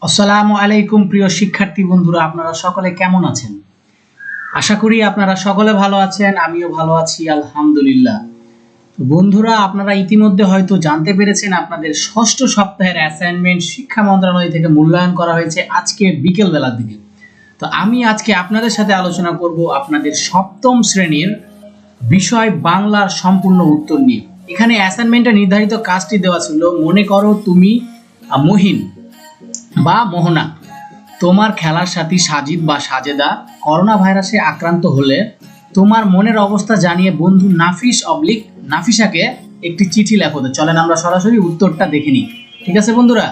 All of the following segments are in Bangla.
আসসালামু আলাইকুম প্রিয় শিক্ষার্থী বন্ধুরা, আপনারা সকলে কেমন আছেন? আশা করি আপনারা সকলে ভালো আছেন, আমিও ভালো আছি আলহামদুলিল্লাহ। তো বন্ধুরা, আপনারা ইতিমধ্যে হয়তো জানতে পেরেছেন আপনাদের ষষ্ঠ সপ্তাহের অ্যাসাইনমেন্ট শিক্ষা মন্ত্রণালয় থেকে মূল্যায়ন করা হয়েছে আজকে বিকেল বেলার দিকে। তো আমি আজকে আপনাদের সাথে আলোচনা করব আপনাদের সপ্তম শ্রেণীর বিষয় বাংলার সম্পূর্ণ উত্তর নিয়ে। এখানে অ্যাসাইনমেন্টে নির্ধারিত কাজটি দেওয়া ছিল, মনে করো তুমি মহিন বা মোহনা, তোমার খেলার সাথী সাজিদ বা সাজেদা করোনা ভাইরাসে আক্রান্ত হলে তোমার মনের অবস্থা জানিয়ে বন্ধু নাফিসাকে একটি চিঠি লেখো। তো চলেন আমরা সরাসরি উত্তরটা দেখে নিই। ঠিক আছে বন্ধুরা?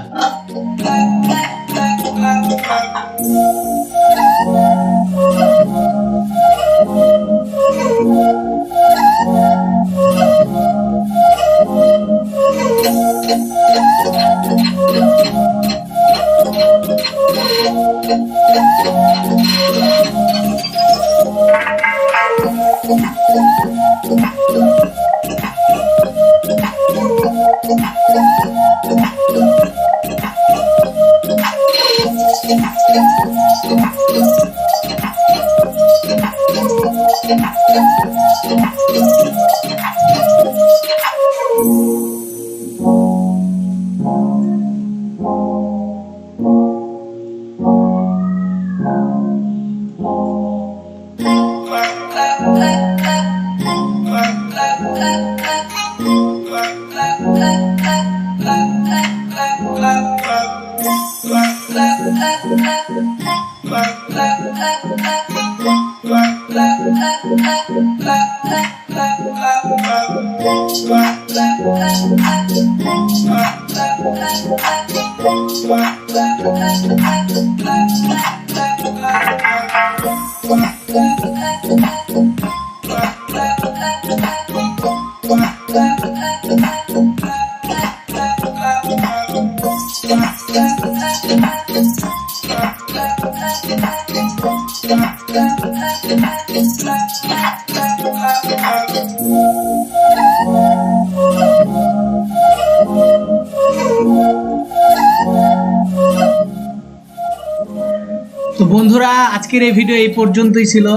তো বন্ধুরা, আজকের এই ভিডিও এই পর্যন্তই ছিল।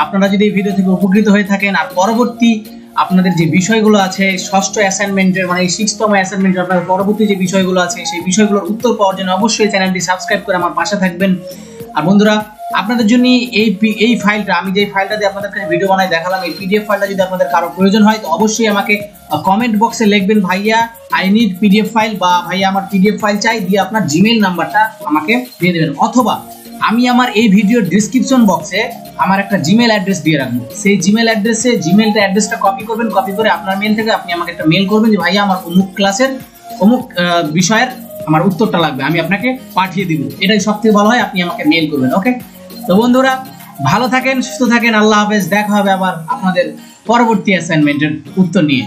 আপনারা যদি এই ভিডিও থেকে উপকৃত হয়ে থাকেন আর পরবর্তী আপনাদের যে বিষয়গুলো আছে ষষ্ঠ অ্যাসাইনমেন্টের মানে 6তম অ্যাসাইনমেন্টের আপনাদের পরবর্তী যে বিষয়গুলো আছে সেই বিষয়গুলোর উত্তর পাওয়ার জন্য অবশ্যই চ্যানেলটি সাবস্ক্রাইব করে আমার পাশে থাকবেন। আর বন্ধুরা, আপনাদের জন্য এই ফাইলটা, আমি যে ফাইলটা দিয়ে আপনাদের কাছে ভিডিও বানাই দেখালাম, এই পিডিএফ ফাইলটা যদি আপনাদের কারো প্রয়োজন হয় তো অবশ্যই আমাকে কমেন্ট বক্সে লিখবেন, ভাইয়া আই নিড পিডিএফ ফাইল, বা ভাইয়া আমার পিডিএফ ফাইল চাই, দিয়ে আপনার জিমেইল নাম্বারটা আমাকে দিয়ে দেবেন। অথবা আমি আমার এই ভিডিওর ডেসক্রিপশন বক্সে আমার একটা জিমেইল অ্যাড্রেস দিয়ে রাখবো, সেই জিমেইল অ্যাড্রেসটা কপি করবেন, কপি করে আপনার মেল থেকে আপনি আমাকে একটা মেল করবেন যে ভাইয়া আমার অমুক ক্লাসের অমুক বিষয়ের আমার উত্তরটা লাগবে, আমি আপনাকে পাঠিয়ে দিব। এটাই সবথেকে ভালো হয়, আপনি আমাকে মেল করবেন। ওকে? তো বন্ধুরা, ভালো থাকেন, সুস্থ থাকেন, আল্লাহ হাফেজ। দেখা হবে আবার আপনাদের পরবর্তী অ্যাসাইনমেন্টের উত্তর নিয়ে।